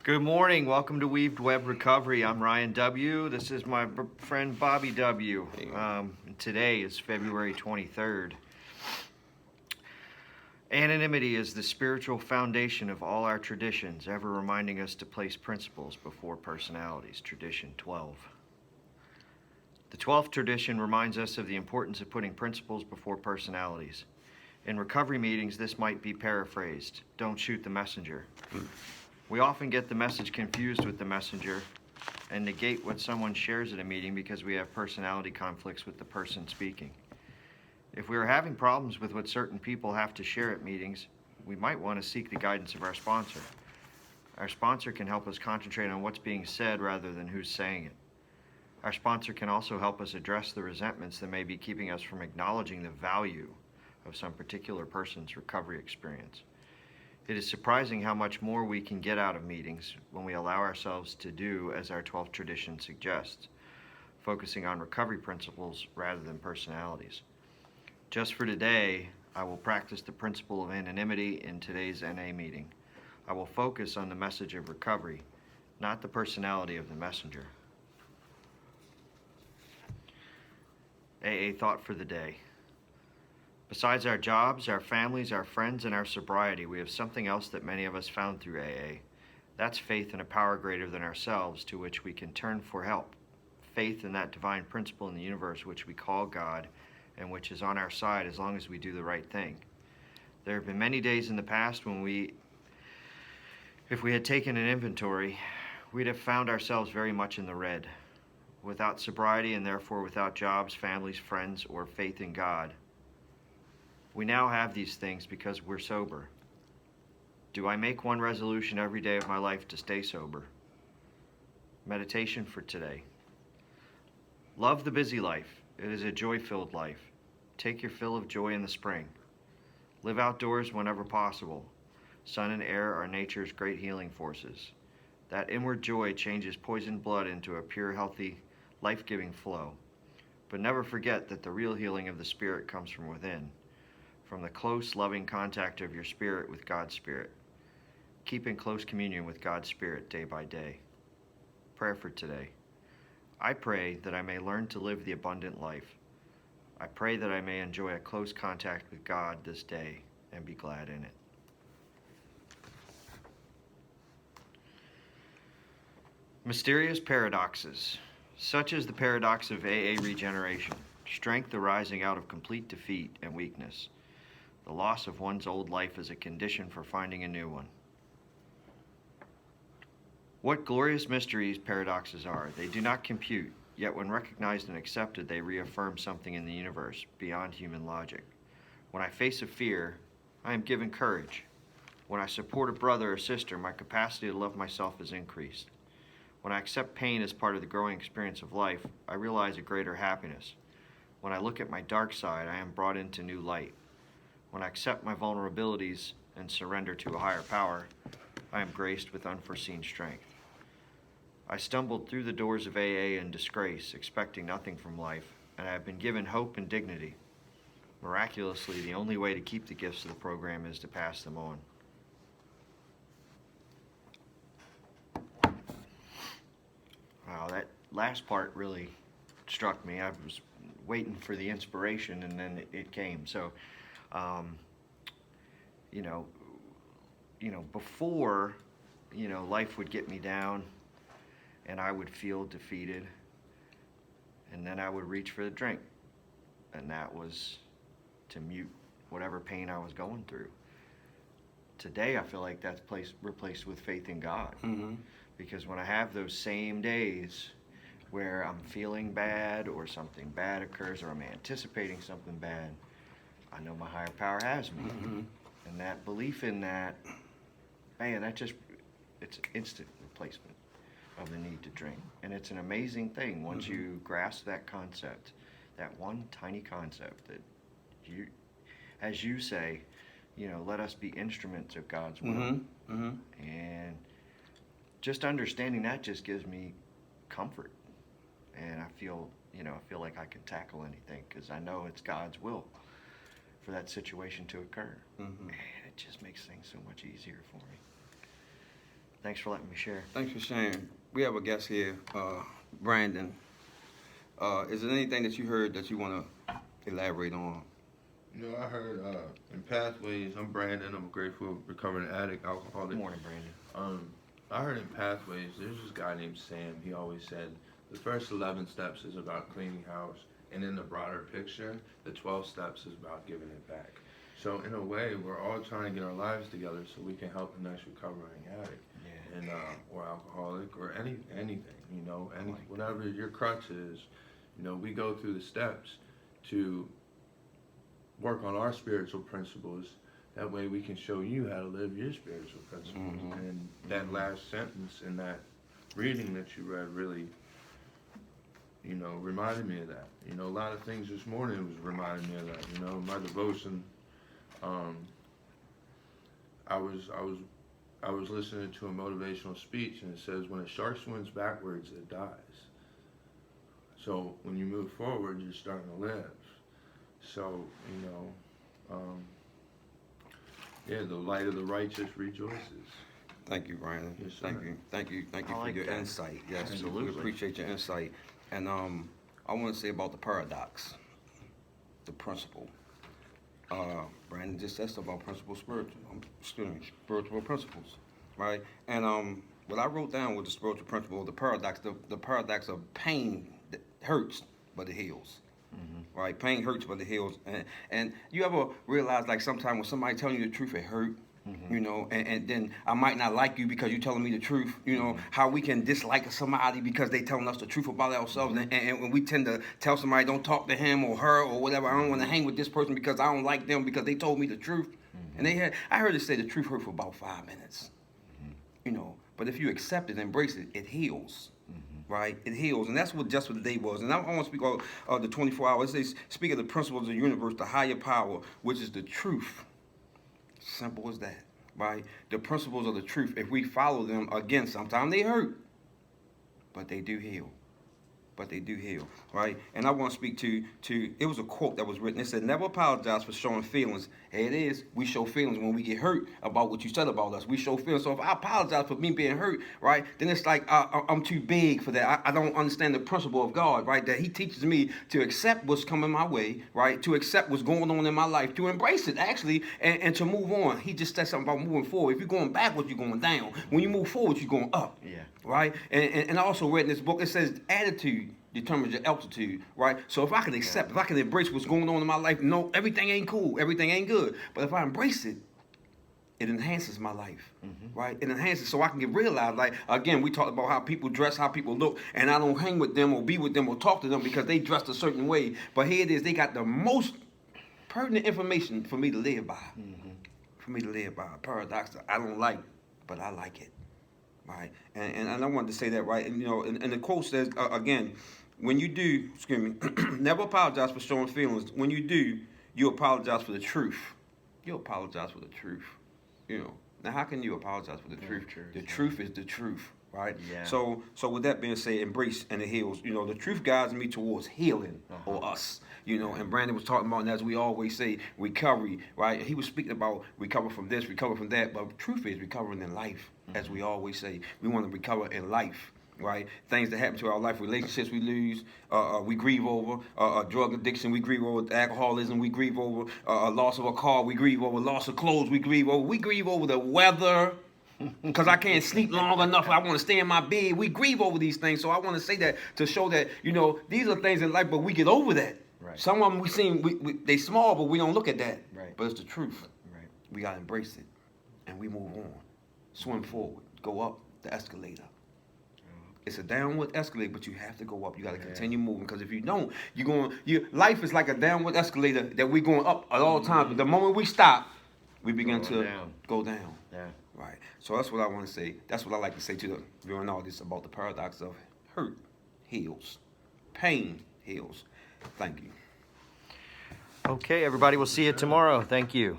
Good morning. Welcome to Weaved Web Recovery. I'm Ryan W. This is my friend Bobby W. Today is February 23rd. Anonymity is the spiritual foundation of all our traditions, ever reminding us to place principles before personalities. Tradition 12. The 12th tradition reminds us of the importance of putting principles before personalities. In recovery meetings, this might be paraphrased: don't shoot the messenger. We often get the message confused with the messenger and negate what someone shares at a meeting because we have personality conflicts with the person speaking. If we are having problems with what certain people have to share at meetings, we might want to seek the guidance of our sponsor. Our sponsor can help us concentrate on what's being said rather than who's saying it. Our sponsor can also help us address the resentments that may be keeping us from acknowledging the value of some particular person's recovery experience. It is surprising how much more we can get out of meetings when we allow ourselves to do as our 12th tradition suggests, focusing on recovery principles rather than personalities. Just for today, I will practice the principle of anonymity in today's NA meeting. I will focus on the message of recovery, not the personality of the messenger. AA thought for the day. Besides our jobs, our families, our friends, and our sobriety, we have something else that many of us found through AA. That's faith in a power greater than ourselves to which we can turn for help. Faith in that divine principle in the universe which we call God and which is on our side as long as we do the right thing. There have been many days in the past when if we had taken an inventory, we'd have found ourselves very much in the red. Without sobriety and therefore without jobs, families, friends, or faith in God. We now have these things because we're sober. Do I make one resolution every day of my life to stay sober? Meditation for today. Love the busy life. It is a joy-filled life. Take your fill of joy in the spring. Live outdoors whenever possible. Sun and air are nature's great healing forces. That inward joy changes poisoned blood into a pure, healthy, life-giving flow. But never forget that the real healing of the spirit comes from within, from the close, loving contact of your spirit with God's Spirit. Keep in close communion with God's Spirit day by day. Prayer for today. I pray that I may learn to live the abundant life. I pray that I may enjoy a close contact with God this day and be glad in it. Mysterious paradoxes. Such is the paradox of AA regeneration. Strength arising out of complete defeat and weakness. The loss of one's old life is a condition for finding a new one. What glorious mysteries paradoxes are. They do not compute, yet when recognized and accepted, they reaffirm something in the universe beyond human logic. When I face a fear, I am given courage. When I support a brother or sister, my capacity to love myself is increased. When I accept pain as part of the growing experience of life, I realize a greater happiness. When I look at my dark side, I am brought into new light. When I accept my vulnerabilities and surrender to a higher power, I am graced with unforeseen strength. I stumbled through the doors of AA in disgrace, expecting nothing from life, and I have been given hope and dignity. Miraculously, the only way to keep the gifts of the program is to pass them on. Wow, that last part really struck me. I was waiting for the inspiration, and then it came. So, before, life would get me down and I would feel defeated, and then I would reach for the drink, and that was to mute whatever pain I was going through. Today, I feel like that's replaced with faith in God. Mm-hmm. Because when I have those same days where I'm feeling bad or something bad occurs or I'm anticipating something bad, I know my higher power has me. Mm-hmm. And that belief in that, man, it's instant replacement of the need to drink. And it's an amazing thing once mm-hmm. you grasp that concept, that one tiny concept that you, as you say, let us be instruments of God's will. Mm-hmm. Mm-hmm. And just understanding that just gives me comfort. And I feel like I can tackle anything because I know it's God's will for that situation to occur. Mm-hmm. Man, it just makes things so much easier for me. Thanks for letting me share. Thanks for sharing. We have a guest here, Brandon. Is there anything that you heard that you want to elaborate on? You know, I heard in Pathways, I'm Brandon, I'm a grateful recovering addict, alcoholic. Good morning, Brandon. I heard in Pathways, there's this guy named Sam, he always said, the first 11 steps is about cleaning house, and in the broader picture, the 12 steps is about giving it back. So in a way, we're all trying to get our lives together so we can help the next recovering addict, and or alcoholic, or anything, you know, whatever your crutch is, you know, we go through the steps to work on our spiritual principles. That way we can show you how to live your spiritual principles. And that last sentence in that reading that you read really, you know, reminded me of that. You know, a lot of things this morning was reminding me of that. You know, my devotion, I was listening to a motivational speech, and it says, when a shark swims backwards, it dies. So when you move forward, you're starting to live. So, you know, the light of the righteous rejoices. Thank you, Brandon. Yes, thank sir. you for your insight. Yes, Absolutely. we appreciate your insight. And I want to say about the paradox, the principle. Brandon just said stuff about spiritual principles, right? And what I wrote down was the spiritual principle, the paradox of pain that hurts, but it heals. Right, pain hurts, but it heals. And you ever realize, like, sometimes when somebody telling you the truth, it hurt. You know, and then I might not like you because you're telling me the truth. You know, how we can dislike somebody because they telling us the truth about ourselves. And when we tend to tell somebody, don't talk to him or her or whatever, I don't want to hang with this person because I don't like them because they told me the truth. And I heard it say the truth hurt for about 5 minutes. You know, but if you accept it, embrace it, it heals. Right? It heals. And that's what Just for the Day was. And I want to speak of the 24 hours. It says, speak of the principles of the universe, the higher power, which is the truth. Simple as that. Right? The principles of the truth, if we follow them, again, sometimes they hurt, but they do heal. Right? And I want to speak to it was a quote that was written. It said, never apologize for showing feelings. Hey, it is. We show feelings when we get hurt about what you said about us. We show feelings. So if I apologize for me being hurt, right, then it's like I'm too big for that. I don't understand the principle of God, right, that he teaches me to accept what's coming my way, right, to accept what's going on in my life, to embrace it, actually, and to move on. He just said something about moving forward. If you're going backwards, you're going down. When you move forward, you're going up. Yeah. Right? And I also read in this book, it says attitude determines your altitude, right? So if I can accept, if I can embrace what's going on in my life, no, everything ain't cool, everything ain't good. But if I embrace it, it enhances my life, right? It enhances so I can get realized, like, again, we talked about how people dress, how people look, and I don't hang with them or be with them or talk to them because they dressed a certain way. But here it is, they got the most pertinent information for me to live by. For me to live by. A paradox that I don't like, but I like it. Right, and I wanted to say that, right, and you know, and the quote says again, when you do, never apologize for showing feelings. When you do, you apologize for the truth. You apologize for the truth. You know, now how can you apologize for the truth? The truth is the truth, right? Yeah. So with that being said, embrace and it heals. You know, the truth guides me towards healing or us. You know, and Brandon was talking about, and as we always say, recovery, right? He was speaking about recover from this, recover from that, but the truth is recovering in life, as we always say. We want to recover in life, right? Things that happen to our life, relationships we lose, we grieve over, drug addiction, we grieve over alcoholism, we grieve over loss of a car, we grieve over loss of clothes, we grieve over the weather, because I can't sleep long enough, I want to stay in my bed. We grieve over these things, so I want to say that to show that, you know, these are things in life, but we get over that. Right. Some of them we they small, but we don't look at that. Right. But it's the truth. Right. We gotta embrace it, and we move on. Swim forward, go up the escalator. It's a downward escalator, but you have to go up. You gotta continue moving, because if you don't, life is like a downward escalator that we're going up at all times. But the moment we stop, we begin to go down. Yeah. Right. So that's what I want to say. That's what I like to say to the viewing audience about the paradox of hurt heals, pain heals. Thank you. Okay, everybody, we'll see you tomorrow. Thank you.